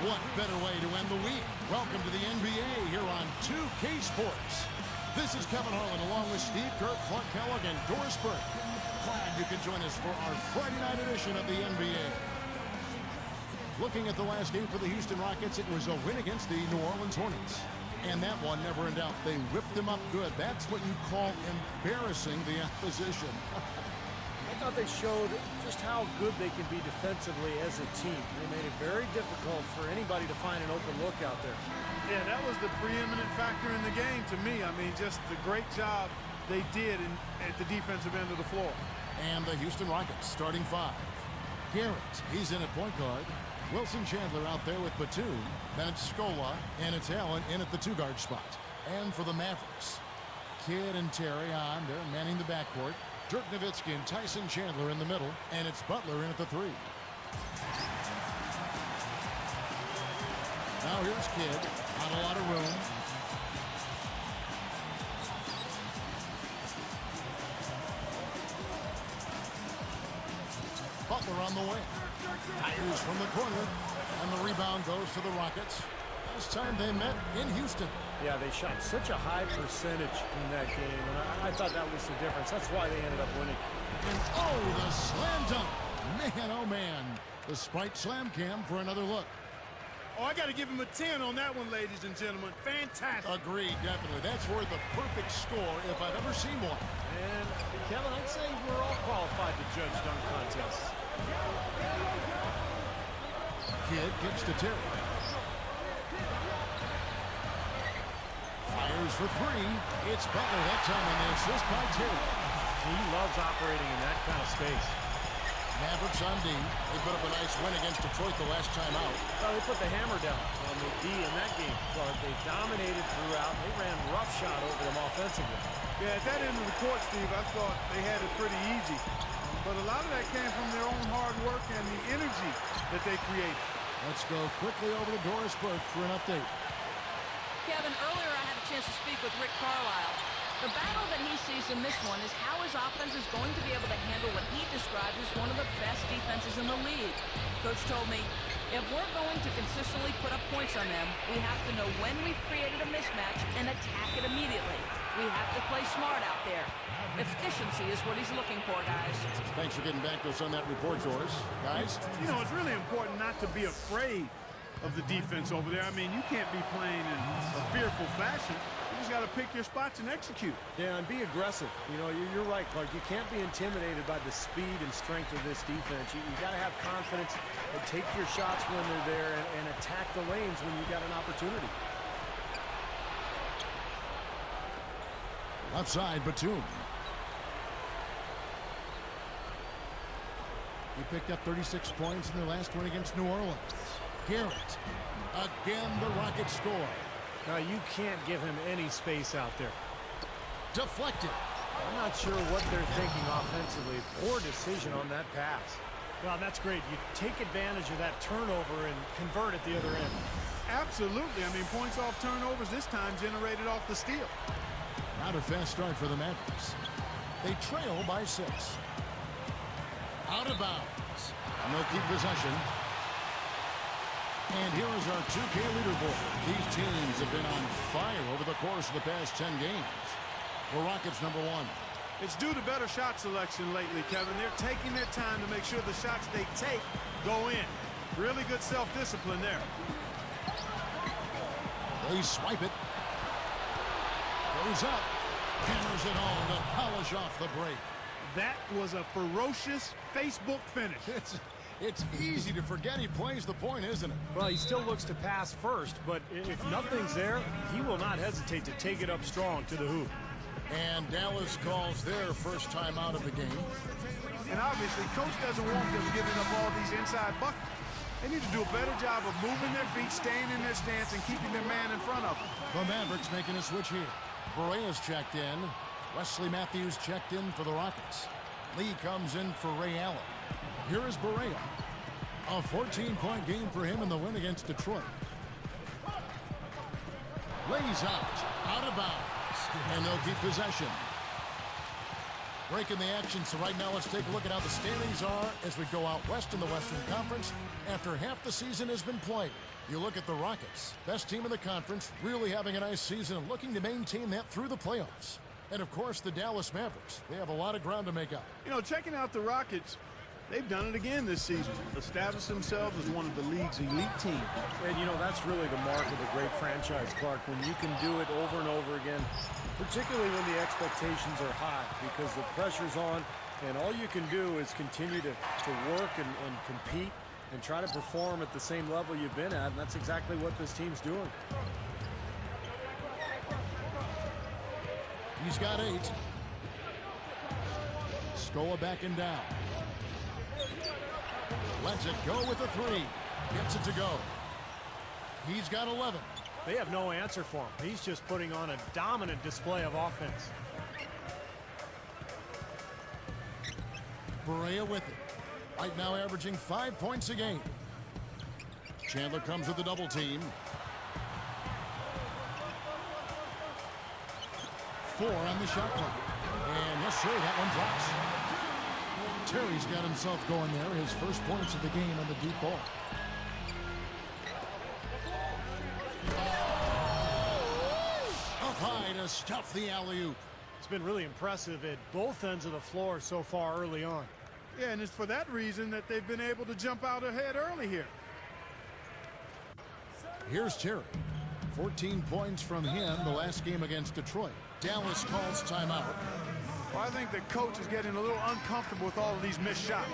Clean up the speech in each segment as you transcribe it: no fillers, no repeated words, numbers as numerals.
What better way to end the week? Welcome to the NBA here on 2K Sports. This is Kevin Harlan along with Steve Kerr, Clark Kellogg, and Doris Burke. Glad you can join us for our Friday night edition of the NBA. Looking at the last game for the Houston Rockets, it was a win against the New Orleans Hornets. And that one never in doubt. They whipped them up good. That's what you call embarrassing the opposition. I thought they showed just how good they can be defensively as a team. They made it very difficult for anybody to find an open look out there. Yeah, that was the preeminent factor in the game to me. I mean, just the great job they did at the defensive end of the floor. And the Houston Rockets starting five. Garrett, he's in at point guard. Wilson Chandler out there with Batum. Then it's Scola, and it's Allen in at the two-guard spot. And for the Mavericks, Kidd and Terry on. They're manning the backcourt. Dirk Nowitzki and Tyson Chandler in the middle, and it's Butler in at the three. Now here's Kidd. Not a lot of room. Butler on the way. Fires from the corner, and the rebound goes to the Rockets. Last time they met in Houston. Yeah, they shot such a high percentage in that game, and I thought that was the difference. That's why they ended up winning. And oh, the slam dunk. Man, oh man. The Sprite slam cam for another look. Oh, I got to give him a 10 on that one, ladies and gentlemen. Fantastic. Agreed, definitely. That's worth the perfect score if I've ever seen one. And, Kevin, I'd say we're all qualified to judge dunk contests. Kidd gets to Terry. Fires for three. It's Butler that time, and the assist by Terry. He loves operating in that kind of space. Mavericks on D. They put up a nice win against Detroit the last time out. Well, they put the hammer down on the D in that game. Well, they dominated throughout. They ran roughshod over them offensively. Yeah, at that end of the court, Steve, I thought they had it pretty easy. But a lot of that came from their own hard work and the energy that they created. Let's go quickly over to Doris Burke for an update. Kevin, earlier I had a chance to speak with Rick Carlisle. The battle that he sees in this one is how his offense is going to be able to handle what he describes as one of the best defenses in the league. Coach told me, if we're going to consistently put up points on them, we have to know when we've created a mismatch and attack it immediately. We have to play smart out there. Efficiency is what he's looking for, guys. Thanks for getting back to us on that report, Doris. Guys? You know, it's really important not to be afraid of the defense over there. I mean, you can't be playing in a fearful fashion. You just got to pick your spots and execute. Yeah, and be aggressive. You know, you're right, Clark. You can't be intimidated by the speed and strength of this defense. You got to have confidence and take your shots when they're there and attack the lanes when you got an opportunity. Left side, Batum. He picked up 36 points in their last win against New Orleans. Garrett. Again, the Rockets score. Now, you can't give him any space out there. Deflected. I'm not sure what they're thinking offensively. Poor decision on that pass. Well, that's great. You take advantage of that turnover and convert at the other end. Absolutely. I mean, points off turnovers this time generated off the steal. Not a fast start for the Mavericks. They trail by 6. Out of bounds. And they'll keep possession. And here is our 2K leaderboard. These teams have been on fire over the course of the past 10 games. For Rockets, number 1. It's due to better shot selection lately, Kevin. They're taking their time to make sure the shots they take go in. Really good self-discipline there. They swipe it. Goes up. Hammers it home to polish off the break. That was a ferocious Facebook finish. It's easy to forget he plays the point, isn't it? Well, he still looks to pass first, but if nothing's there, he will not hesitate to take it up strong to the hoop. And Dallas calls their first time out of the game. And obviously, Coach doesn't want them giving up all these inside buckets. They need to do a better job of moving their feet, staying in their stance, and keeping their man in front of them. The Mavericks making a switch here. Borea's checked in. Wesley Matthews checked in for the Rockets. Lee comes in for Ray Allen. Here is Borea. A 14-point game for him in the win against Detroit. Lays out of bounds, and they'll keep possession. Breaking the action, so right now let's take a look at how the standings are as we go out west in the Western Conference after half the season has been played. You look at the Rockets, best team in the conference, really having a nice season and looking to maintain that through the playoffs. And of course, the Dallas Mavericks. They have a lot of ground to make up. You know, checking out the Rockets, they've done it again this season. Established themselves as one of the league's elite teams. And, you know, that's really the mark of a great franchise, Clark, when you can do it over and over again, particularly when the expectations are high because the pressure's on, and all you can do is continue to work and compete and try to perform at the same level you've been at, and that's exactly what this team's doing. He's got 8. Scola backing down. Lets it go with a 3. Gets it to go. He's got 11. They have no answer for him. He's just putting on a dominant display of offense. Barea with it. Right now averaging 5 points a game. Chandler comes with a double team. 4 on the shot clock. And yes, sir, that one drops. Terry's got himself going there. His first points of the game on the deep ball. Up high to stuff the alley-oop. It's been really impressive at both ends of the floor so far early on. Yeah, and it's for that reason that they've been able to jump out ahead early here. Here's Terry. 14 points from him the last game against Detroit. Dallas calls timeout. Well, I think the coach is getting a little uncomfortable with all of these missed shots.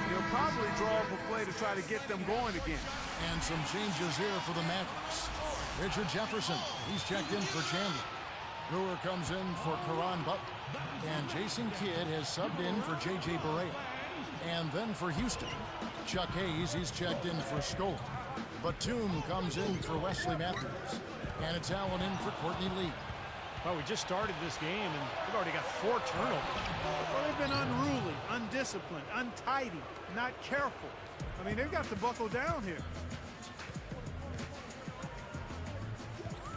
He'll probably draw up a play to try to get them going again. And some changes here for the Mavericks. Richard Jefferson, he's checked in for Chandler. Brewer comes in for Caron Butler. And Jason Kidd has subbed in for J.J. Barea. And then for Houston, Chuck Hayes, he's checked in for Scola. Batum comes in for Wesley Matthews. And it's Allen in for Courtney Lee. Well, we just started this game, and we've already got 4 turnovers. Well, they've been unruly, undisciplined, untidy, not careful. I mean, they've got to buckle down here.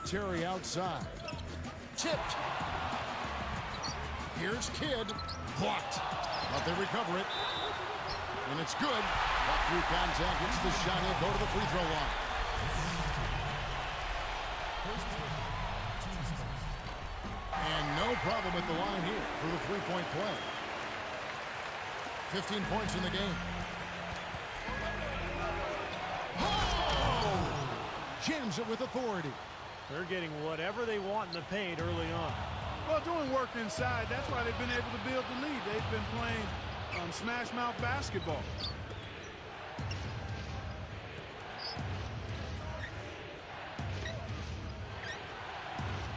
Terry outside. Tipped. Here's Kidd. Blocked. But they recover it. And it's good. Back through contact. Hits the shot. He'll go to the free throw line. And no problem at the line here for the three-point play. 15 points in the game. Oh! Jams it with authority. They're getting whatever they want in the paint early on. Well, doing work inside, that's why they've been able to build the lead. They've been playing smash mouth basketball.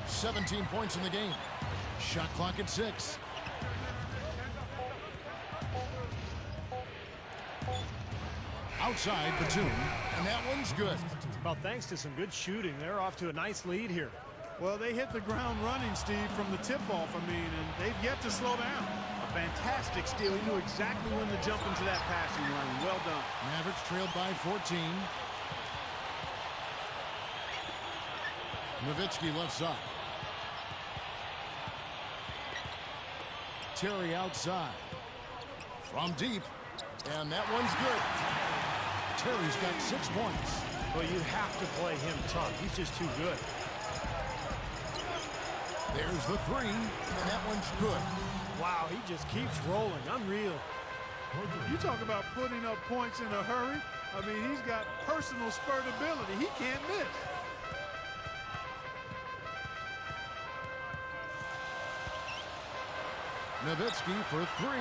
$17 points in the game. Shot clock at 6. Outside Batum, and that one's good. Well, thanks to some good shooting, they're off to a nice lead here. Well, they hit the ground running, Steve, from the tip-off, and they've yet to slow down. A fantastic steal. He knew exactly when to jump into that passing lane. Well done. Mavericks trailed by 14. Nowitzki left side. Terry outside. From deep. And that one's good. Terry's got 6 points. Well, you have to play him tough. He's just too good. There's the 3, and that one's good. Wow, he just keeps rolling. Unreal. You talk about putting up points in a hurry. I mean, he's got personal spurt ability. He can't miss. Nowitzki for 3.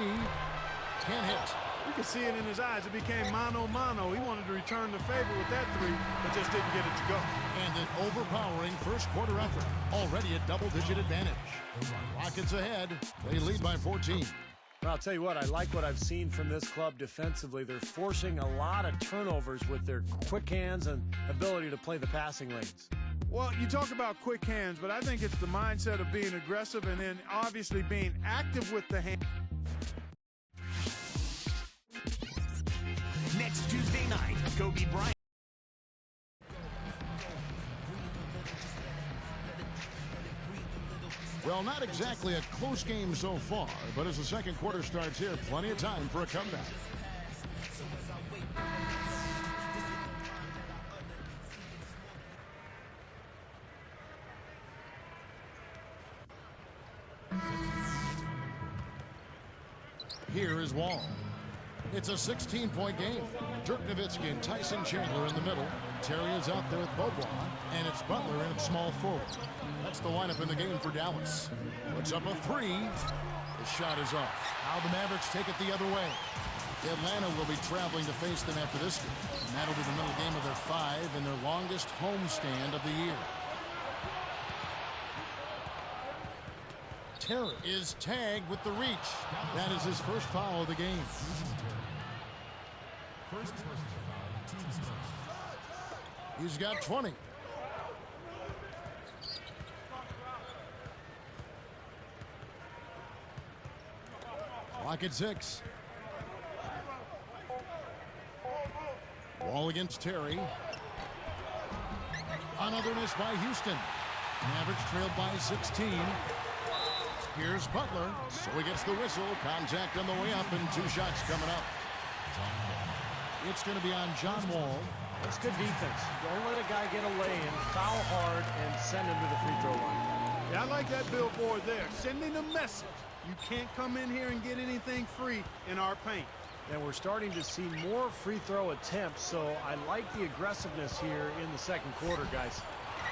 Can't hit. You can see it in his eyes. It became mano-mano. He wanted to return the favor with that 3, but just didn't get it to go. And an overpowering first quarter effort. Already a double-digit advantage. Rockets ahead. They lead by 14. Well, I'll tell you what, I like what I've seen from this club defensively. They're forcing a lot of turnovers with their quick hands and ability to play the passing lanes. Well, you talk about quick hands, but I think it's the mindset of being aggressive and then obviously being active with the hand. Next Tuesday night, Kobe Bryant. Well, Well, not exactly a close game so far, but as the second quarter starts here, plenty of time for a comeback. Here is Wall. It's a 16-point game. Dirk Nowitzki and Tyson Chandler in the middle. Terry is out there with Bobois, and it's Butler in at small forward. That's the lineup in the game for Dallas. Puts up a three. The shot is off. Now the Mavericks take it the other way. Atlanta will be traveling to face them after this game. And that'll be the middle game of their 5 and their longest homestand of the year. Terry is tagged with the reach. That is his first foul of the game. He's got 20. Clock at 6. Wall against Terry. Another miss by Houston. Mavericks trailed by 16. Here's Butler. So he gets the whistle. Contact on the way up and 2 shots coming up. It's going to be on John Wall. That's good defense. Don't let a guy get a lay-in, foul hard, and send him to the free throw line. Yeah, I like that billboard there. Sending a message. You can't come in here and get anything free in our paint. And we're starting to see more free throw attempts, so I like the aggressiveness here in the second quarter, guys.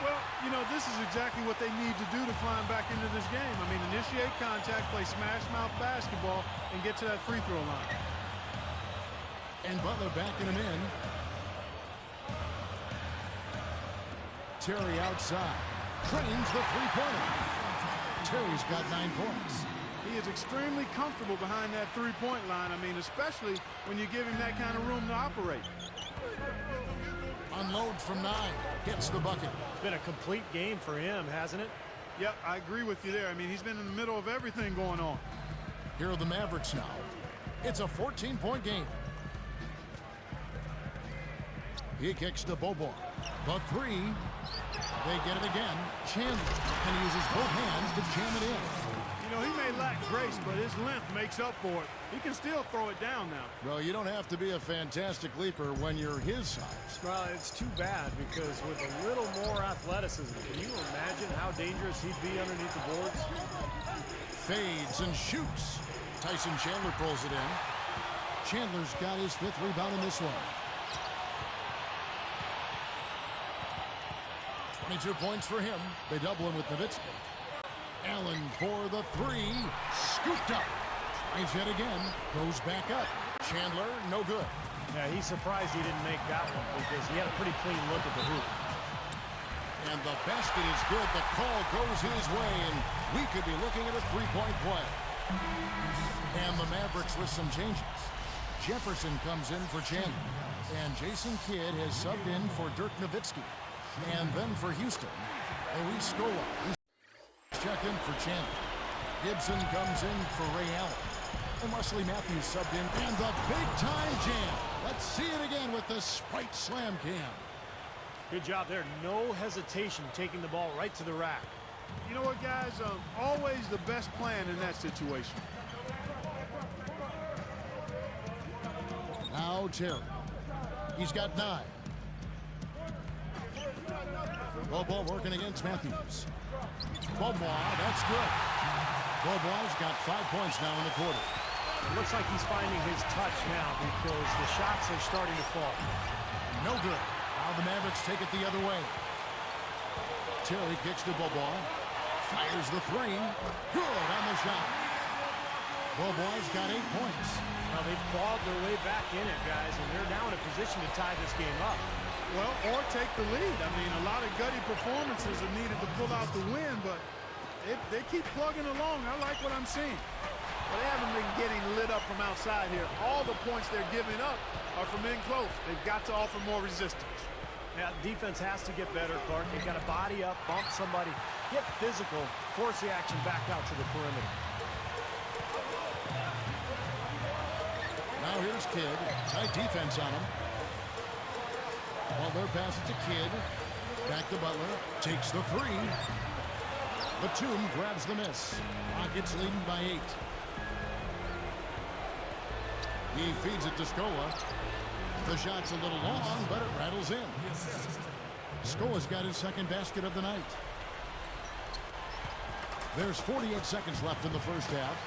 Well, you know, this is exactly what they need to do to climb back into this game. I mean, initiate contact, play smash mouth basketball, and get to that free throw line. And Butler backing him in. Terry outside. Trains the three-pointer. Terry's got 9 points. He is extremely comfortable behind that three-point line. I mean, especially when you give him that kind of room to operate. Unloads from 9. Gets the bucket. It's been a complete game for him, hasn't it? Yep, I agree with you there. I mean, he's been in the middle of everything going on. Here are the Mavericks now. It's a 14-point game. He kicks to Bobois. The three. They get it again. Chandler. And he uses both hands to jam it in. You know, he may lack grace, but his length makes up for it. He can still throw it down now. Well, you don't have to be a fantastic leaper when you're his size. Well, it's too bad because with a little more athleticism, can you imagine how dangerous he'd be underneath the boards? Fades and shoots. Tyson Chandler pulls it in. Chandler's got his 5th rebound in this one. 22 points for him. They double him with Nowitzki. Allen for the three. Scooped up. Tries yet again. Goes back up. Chandler, no good. Yeah, he's surprised he didn't make that one because he had a pretty clean look at the hoop. And the basket is good. The call goes his way, and we could be looking at a three-point play. And the Mavericks with some changes. Jefferson comes in for Chandler. And Jason Kidd has subbed in for Dirk Nowitzki. And then for Houston, Luis Scola. He's checked in for Chandler. Gibson comes in for Ray Allen. And Wesley Matthews subbed in. And the big-time jam. Let's see it again with the Sprite Slam Cam. Good job there. No hesitation taking the ball right to the rack. You know what, guys? Always the best plan in that situation. Now Terry. He's got 9. Bobo working against Matthews. Bobois, that's good. Bobois got 5 points now in the quarter. It looks like he's finding his touch now because the shots are starting to fall. No good. Now the Mavericks take it the other way. Terry kicks to Bobois. Fires the three. Good on the shot. Bobois got 8 points. Well, they've clawed their way back in it, guys, and they're now in a position to tie this game up. Well, or take the lead. I mean, a lot of gutty performances are needed to pull out the win, but they keep plugging along. I like what I'm seeing. Well, they haven't been getting lit up from outside here. All the points they're giving up are from in close. They've got to offer more resistance. Yeah, defense has to get better, Clark. They've got to body up, bump somebody, get physical, force the action back out to the perimeter. Now here's Kidd. Tight defense on him. Butler passes to Kidd. Back to Butler. Takes the three. Batum grabs the miss. Rockets leading by 8. He feeds it to Scola. The shot's a little long, but it rattles in. Scola's got his second basket of the night. There's 48 seconds left in the first half.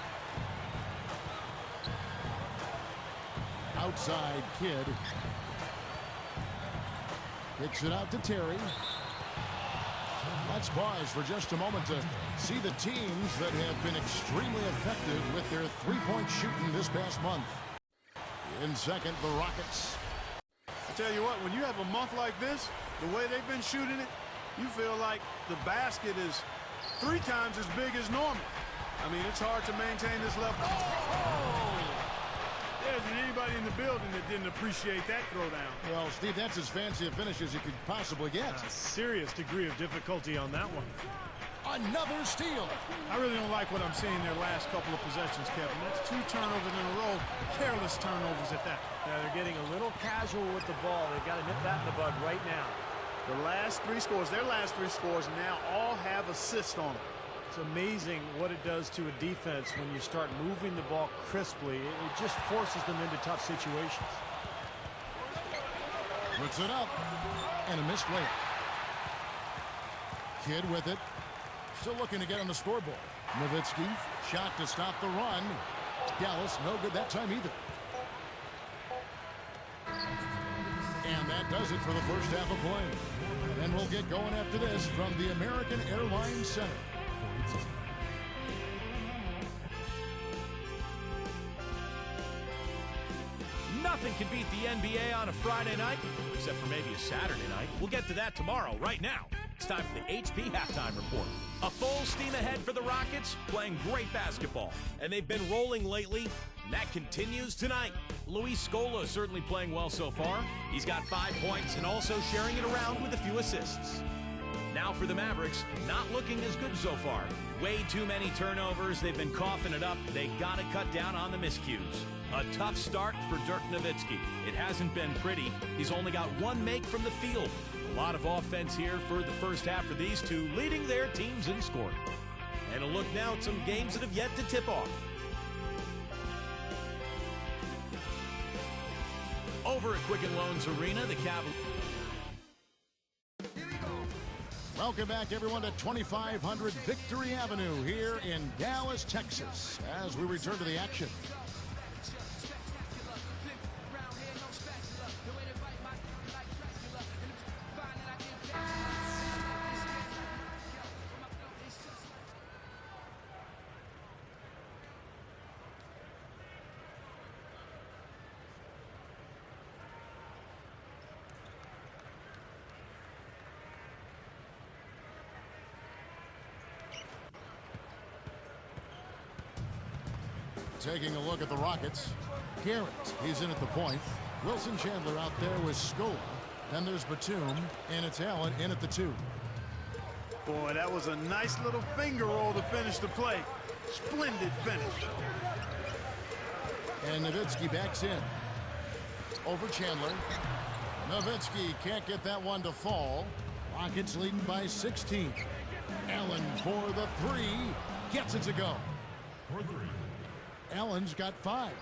Outside Kidd. Kicks it out to Terry. Let's pause for just a moment to see the teams that have been extremely effective with their three-point shooting this past month. In second, the Rockets. I tell you what, when you have a month like this, the way they've been shooting it, you feel like the basket is 3 times as big as normal. I mean, it's hard to maintain this level. Oh! There isn't anybody in the building that didn't appreciate that throwdown. Well, Steve, that's as fancy a finish as you could possibly get. A serious degree of difficulty on that one. Another steal. I really don't like what I'm seeing their last couple of possessions, Kevin. That's 2 turnovers in a row. Careless turnovers at that. Now they're getting a little casual with the ball. They've got to nip that in the bud right now. The last 3 scores, their last 3 scores now all have assists on them. It's amazing what it does to a defense when you start moving the ball crisply. It just forces them into tough situations. Puts it up. And a missed layup. Kidd with it. Still looking to get on the scoreboard. Nowitzki, shot to stop the run. Dallas, no good that time either. And that does it for the first half of play. And we'll get going after this from the American Airlines Center. Nothing can beat the NBA on a Friday night, except for maybe a Saturday night. We'll get to that tomorrow. Right now, it's time for the HP Halftime Report. A full steam ahead for the Rockets, playing great basketball. And they've been rolling lately, and that continues tonight. Luis Scola is certainly playing well so far. He's got 5 points and also sharing it around with a few assists. Now for the Mavericks, not looking as good so far. Way too many turnovers. They've been coughing it up. They got to cut down on the miscues. A tough start for Dirk Nowitzki. It hasn't been pretty. He's only got 1 make from the field. A lot of offense here for the first half for these two, leading their teams in scoring. And a look now at some games that have yet to tip off. Over at Quicken Loans Arena, the Cavaliers. Welcome back, everyone, to 2500 Victory Avenue here in Dallas, Texas, as we return to the action. Taking a look at the Rockets. Garrett, he's in at the point. Wilson Chandler out there with Scola. Then there's Batum, and it's Allen in at the 2. Boy, that was a nice little finger roll to finish the play. Splendid finish. And Nowitzki backs in. Over Chandler. Nowitzki can't get that one to fall. Rockets leading by 16. Allen for the 3. Gets it to go. Allen's got 5.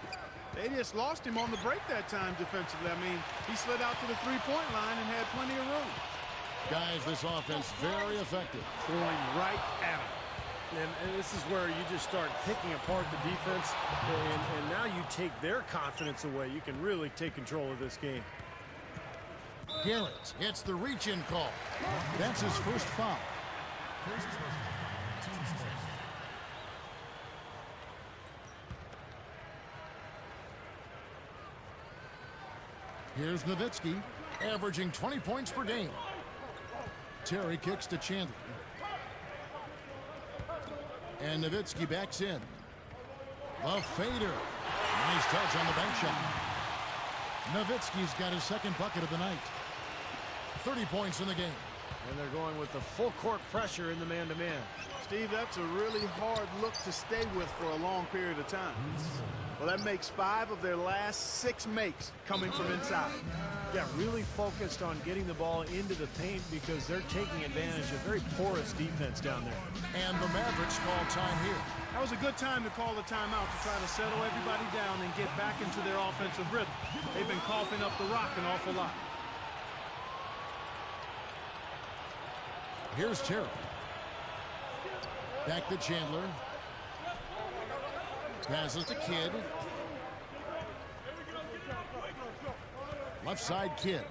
They just lost him on the break that time defensively. I mean, he slid out to the three-point line and had plenty of room. Guys, this offense very effective. Throwing right at him. And this is where you just start picking apart the defense, and now you take their confidence away. You can really take control of this game. Garrett gets the reach-in call. That's his first foul. Here's Nowitzki, averaging 20 points per game. Terry kicks to Chandler. And Nowitzki backs in. The fader. Nice touch on the bank shot. Nowitzki's got his second bucket of the night. 30 points in the game. And they're going with the full court pressure in the man-to-man. Steve, that's a really hard look to stay with for a long period of time. Well, that makes 5 of their last 6 makes coming from inside. Yeah, really focused on getting the ball into the paint because they're taking advantage of very porous defense down there. And the Mavericks call time here. That was a good time to call a timeout to try to settle everybody down and get back into their offensive rhythm. They've been coughing up the rock an awful lot. Here's Terry. Back to Chandler. Passes to Kidd. Left side Kidd.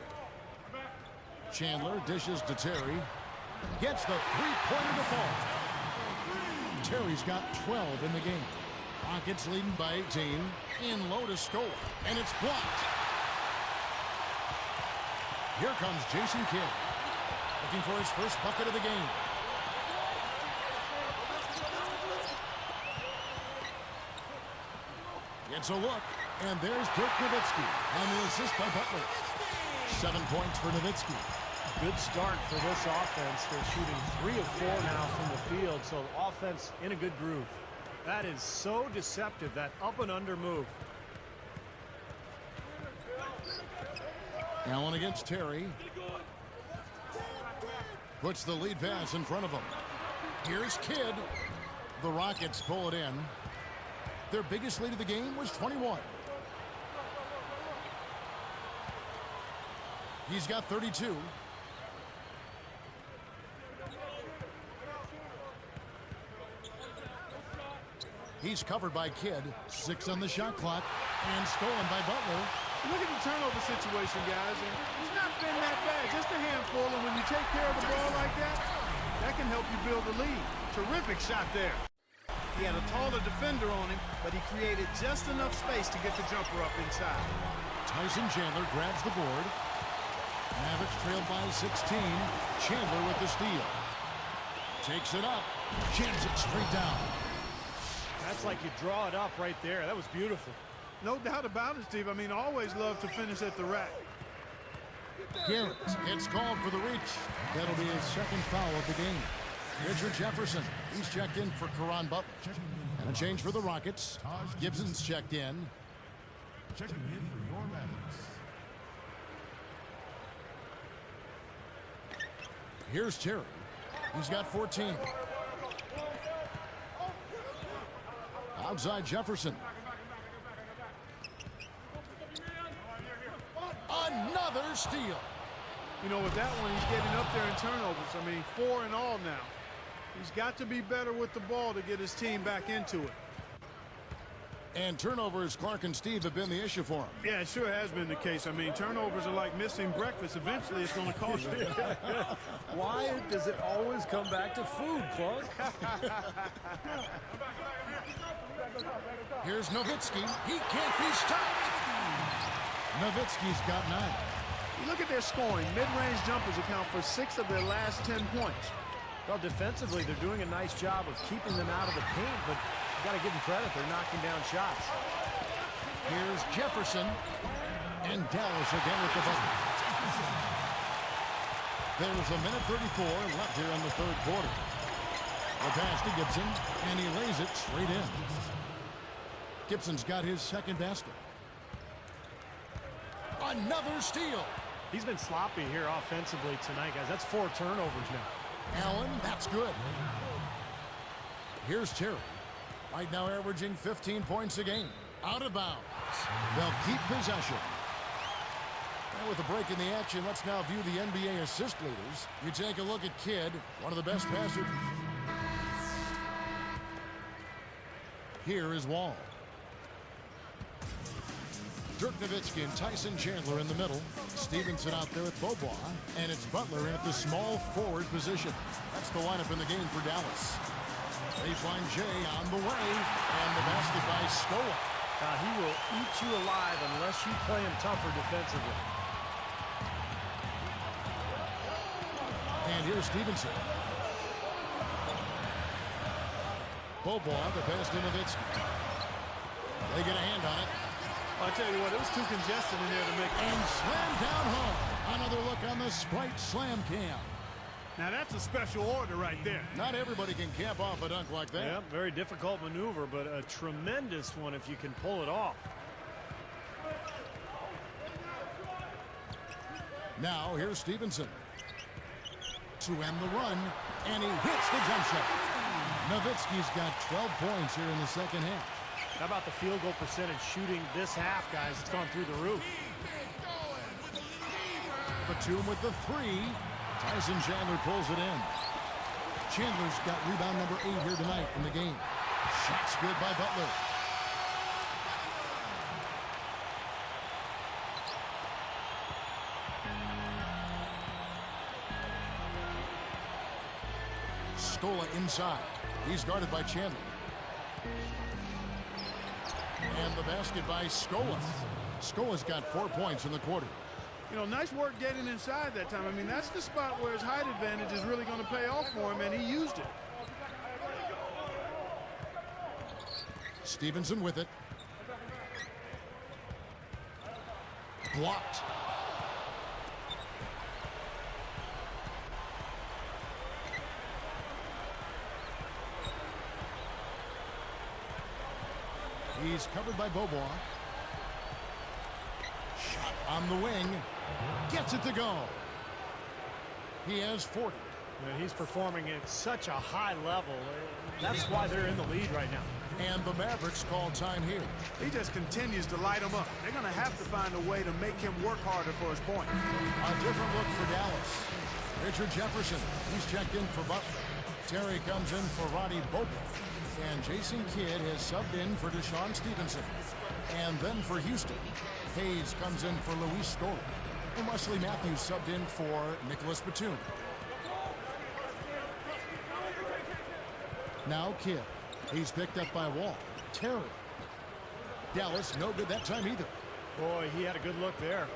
Chandler dishes to Terry. Gets the three-pointer to fall. Terry's got 12 in the game. Rockets leading by 18. In low to score. And it's blocked. Here comes Jason Kidd. Looking for his first bucket of the game. It's a look, and there's Dirk Nowitzki on the assist by Butler. 7 points for Nowitzki. Good start for this offense. They're shooting 3 of 4 now from the field, so offense in a good groove. That is so deceptive, that up and under move. Allen against Terry. Puts the lead pass in front of him. Here's Kidd. The Rockets pull it in. Their biggest lead of the game was 21. He's got 32. He's covered by Kidd. 6 on the shot clock. And stolen by Butler. Look at the turnover situation, guys. And it's not been that bad, just a handful. And when you take care of the ball like that, that can help you build a lead. Terrific shot there. He had a taller defender on him, but he created just enough space to get the jumper up inside. Tyson Chandler grabs the board. Mavericks trailed by 16. Chandler with the steal. Takes it up. Jams it straight down. That's like you draw it up right there. That was beautiful. No doubt about it, Steve. I mean, always love to finish at the rack. Garrett, it's called for the reach. That'll be his second foul of the game. Richard Jefferson, he's checked in for Caron Butler. And a change for the Rockets. Gibson's checked in. Checking in for your Mavericks. Here's Terry. He's got 14. Outside Jefferson. Another steal. You know, with that one, he's getting up there in turnovers. I mean, 4 in all now. He's got to be better with the ball to get his team back into it. And turnovers, Clark and Steve, have been the issue for him. Yeah, it sure has been the case. I mean, turnovers are like missing breakfast. Eventually, it's going to cost you. Why does it always come back to food, Clark? Here's Nowitzki. He can't be stopped. Nowitzki's got 9. You look at their scoring. Mid-range jumpers account for 6 of their last 10 points. Well, defensively, they're doing a nice job of keeping them out of the paint, but you got to give them credit. They're knocking down shots. Here's Jefferson. And Dallas again with the bucket. There's a minute 34 left here in the third quarter. The pass to Gibson, and he lays it straight in. Gibson's got his second basket. Another steal. He's been sloppy here offensively tonight, guys. That's 4 turnovers now. Allen, that's good. Here's Terry. Right now averaging 15 points a game. Out of bounds. They'll keep possession. And with a break in the action, let's now view the NBA assist leaders. You take a look at Kidd, one of the best passers. Here is Wall. Dirk Nowitzki and Tyson Chandler in the middle. Stevenson out there with Beaubois. And it's Butler in at the small forward position. That's the lineup in the game for Dallas. Baseline J on the way. And the basket by Scola. He will eat you alive unless you play him tougher defensively. And here's Stevenson. Beaubois, the pass to Nowitzki. They get a hand on it. I'll tell you what, it was too congested in there to make. And slam down home. Another look on the Sprite Slam Cam. Now that's a special order right there. Not everybody can cap off a dunk like that. Yeah, very difficult maneuver, but a tremendous one if you can pull it off. Now here's Stevenson to end the run, and he hits the jump shot. Nowitzki's got 12 points here in the second half. How about the field goal percentage shooting this half, guys? It's gone through the roof. Batum with the three. Tyson Chandler pulls it in. Chandler's got rebound number 8 here tonight in the game. Shot's good by Butler. Scola inside. He's guarded by Chandler. And the basket by Scola. Scola's got 4 points in the quarter. You know, nice work getting inside that time. I mean, that's the spot where his height advantage is really going to pay off for him, and he used it. Stevenson with it. Blocked. He's covered by Bobois. Shot on the wing. Gets it to go. He has 40. And he's performing at such a high level. That's why they're in the lead right now. And the Mavericks call time here. He just continues to light him up. They're going to have to find a way to make him work harder for his point. A different look for Dallas. Richard Jefferson. He's checked in for Butler. Terry comes in for Roddy Bobo. And Jason Kidd has subbed in for Deshaun Stevenson. And then for Houston, Hayes comes in for Luis Scola. And Wesley Matthews subbed in for Nicholas Batum. Now Kidd. He's picked up by Wall. Terry. Dallas, no good that time either. Boy, he had a good look there.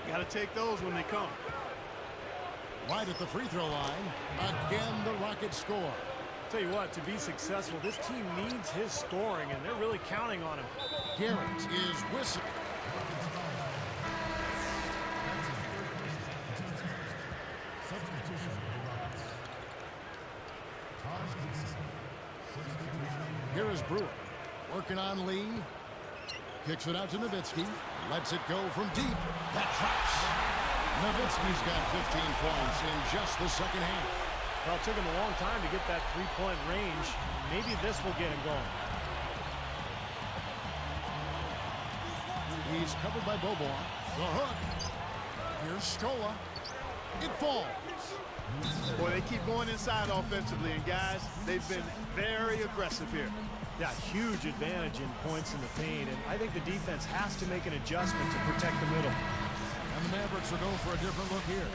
Got to take those when they come. Right at the free throw line. Again, the Rockets score. Tell you what, to be successful, this team needs his scoring, and they're really counting on him. Garrett is whistling. Here is Brewer. Working on Lee. Kicks it out to Nowitzki. Lets it go from deep. That drops. Nowitzki's got 15 points in just the second half. Well, it took him a long time to get that three-point range. Maybe this will get him going. He's covered by Bobois. The hook. Here's Scola. It falls. Boy, they keep going inside offensively, and guys, they've been very aggressive here. Yeah, huge advantage in points in the paint, and I think the defense has to make an adjustment to protect the middle. And the Mavericks are going for a different look here.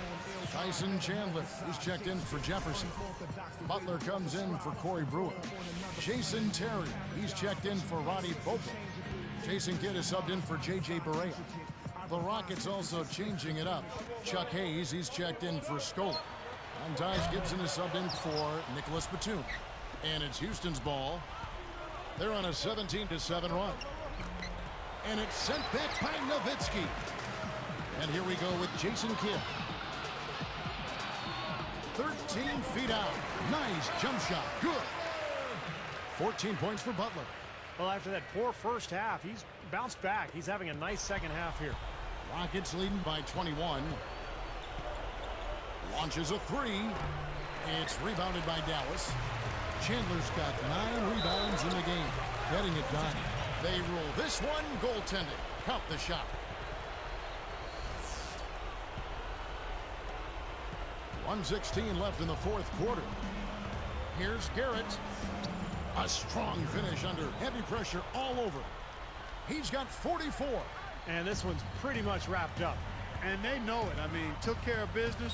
Tyson Chandler, he's checked in for Jefferson. Butler comes in for Corey Brewer. Jason Terry, he's checked in for Roddy Bobo. Jason Kidd is subbed in for J.J. Barea. The Rockets also changing it up. Chuck Hayes, he's checked in for Scola. And Taj Gibson is subbed in for Nicholas Batum. And it's Houston's ball. They're on a 17-7 run. And it's sent back by Nowitzki. And here we go with Jason Kidd. 13 feet out. Nice jump shot. Good. 14 points for Butler. Well, after that poor first half, he's bounced back. He's having a nice second half here. Rockets leading by 21. Launches a three. It's rebounded by Dallas. Chandler's got 9 rebounds in the game. Getting it done. They rule this one goaltending. Count the shot. 1:16 left in the fourth quarter. Here's Garrett. A strong finish under heavy pressure all over. He's got 44. And this one's pretty much wrapped up. And they know it. I mean, took care of business.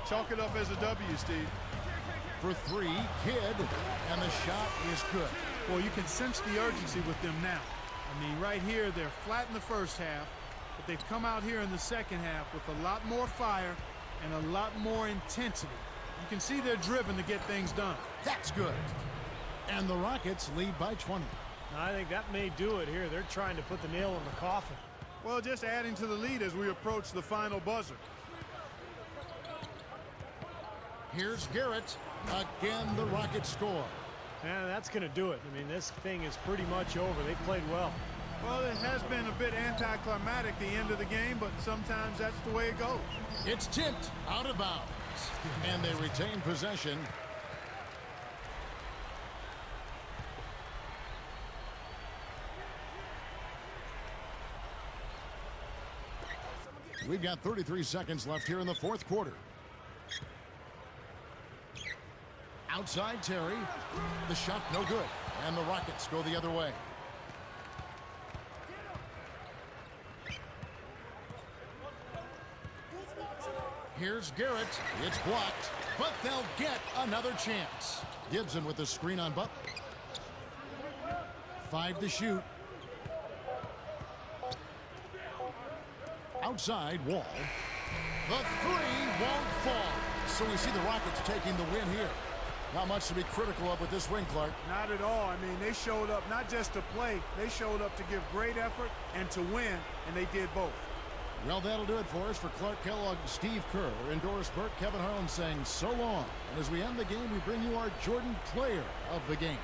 Chalk it up as a W, Steve. For three, Kidd, and the shot is good. Well, you can sense the urgency with them now. I mean, right here, they're flat in the first half, but they've come out here in the second half with a lot more fire and a lot more intensity. You can see they're driven to get things done. That's good. And the Rockets lead by 20. I think that may do it here. They're trying to put the nail in the coffin. Well, just adding to the lead as we approach the final buzzer. Here's Garrett. Again, the Rockets score. And that's going to do it. I mean, this thing is pretty much over. They played well. Well, it has been a bit anticlimactic the end of the game, but sometimes that's the way it goes. It's tipped out of bounds. And they retain possession. We've got 33 seconds left here in the fourth quarter. Outside Terry. The shot no good. And the Rockets go the other way. Here's Garrett. It's blocked. But they'll get another chance. Gibson with the screen on Butler. 5 to shoot. Outside Wall. The three won't fall. So we see the Rockets taking the win here. Not much to be critical of with this win, Clark. Not at all. I mean, they showed up not just to play. They showed up to give great effort and to win, and they did both. Well, that'll do it for us. For Clark Kellogg, Steve Kerr, and Doris Burke, Kevin Harlan saying so long. And as we end the game, we bring you our Jordan player of the game.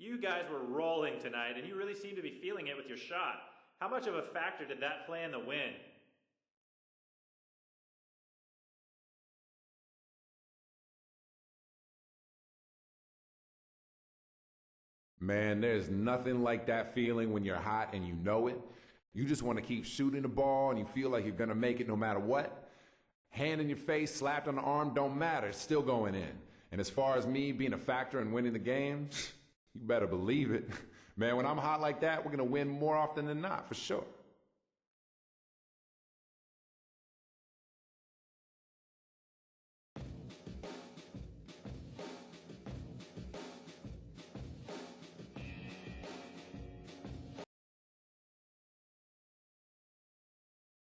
You guys were rolling tonight, and you really seem to be feeling it with your shot. How much of a factor did that play in the win? Man, there's nothing like that feeling when you're hot and you know it. You just want to keep shooting the ball and you feel like you're going to make it no matter what. Hand in your face, slapped on the arm, don't matter. It's still going in. And as far as me being a factor in winning the game, you better believe it. Man, when I'm hot like that, we're going to win more often than not, for sure.